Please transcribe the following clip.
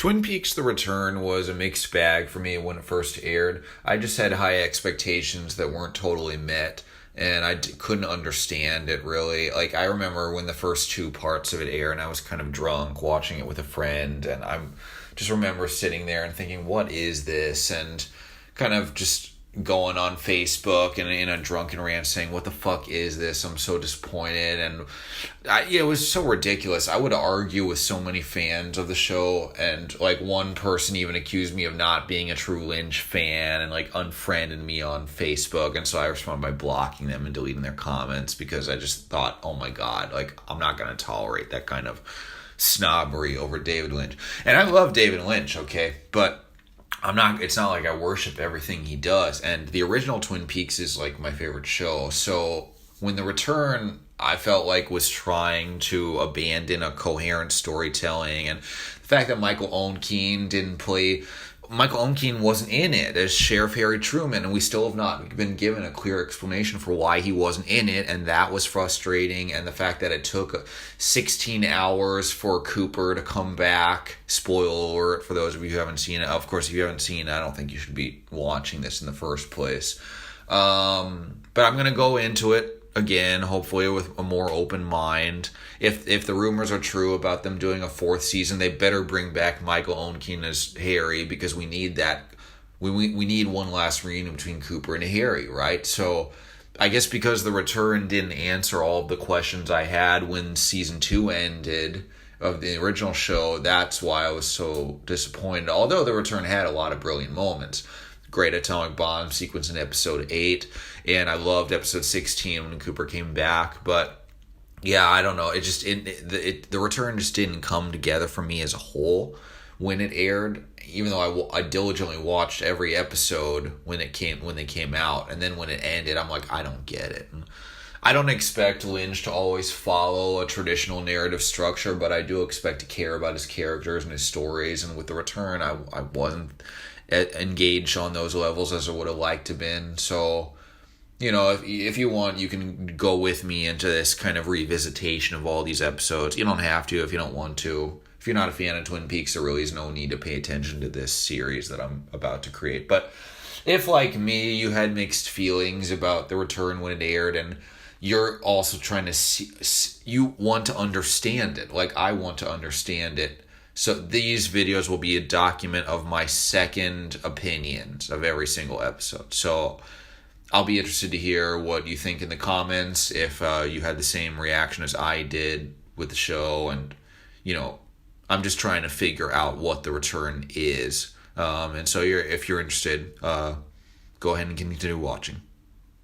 Twin Peaks: The Return was a mixed bag for me when it first aired. I just had high expectations that weren't totally met, and couldn't understand it really. Like, I remember when the first two parts of it aired, and I was kind of drunk watching it with a friend, and I just remember sitting there and thinking, what is this? And kind of just going on Facebook and in a drunken rant saying, what the fuck is this? I'm so disappointed. And it was so ridiculous. I would argue with so many fans of the show, and like one person even accused me of not being a true Lynch fan and like unfriended me on Facebook. And so I responded by blocking them and deleting their comments, because I just thought, oh my God, like, I'm not going to tolerate that kind of snobbery over David Lynch. And I love David Lynch, okay? But it's not like I worship everything he does. And the original Twin Peaks is like my favorite show. So when The Return, I felt like, was trying to abandon a coherent storytelling, and the fact that Michael Owen wasn't in it as Sheriff Harry Truman, and we still have not been given a clear explanation for why he wasn't in it, and that was frustrating. And the fact that it took 16 hours for Cooper to come back. Spoiler alert for those of you who haven't seen it. Of course, if you haven't seen it, I don't think you should be watching this in the first place. But I'm going to go into it again, hopefully with a more open mind. If the rumors are true about them doing a fourth season, they better bring back Michael Owen as Harry, because we need that. We need one last reunion between Cooper and Harry, right? So I guess because The Return didn't answer all of the questions I had when season 2 ended of the original show, that's why I was so disappointed. Although The Return had a lot of brilliant moments. Great atomic bomb sequence in episode 8, and I loved episode 16 when Cooper came back. But yeah, I don't know. The Return just didn't come together for me as a whole when it aired. Even though I diligently watched every episode when they came out, and then when it ended, I'm like, I don't get it. I don't expect Lynch to always follow a traditional narrative structure, but I do expect to care about his characters and his stories. And with The Return, I wasn't engaged on those levels as I would have liked to been. So, if you want, you can go with me into this kind of revisitation of all these episodes. You don't have to if you don't want to. If you're not a fan of Twin Peaks, there really is no need to pay attention to this series that I'm about to create. But if, like me, you had mixed feelings about The Return when it aired, and you're also trying to you want to understand it, like I want to understand it. So these videos will be a document of my second opinions of every single episode. So I'll be interested to hear what you think in the comments, if you had the same reaction as I did with the show. And, I'm just trying to figure out what The Return is. And so if you're interested, go ahead and continue watching.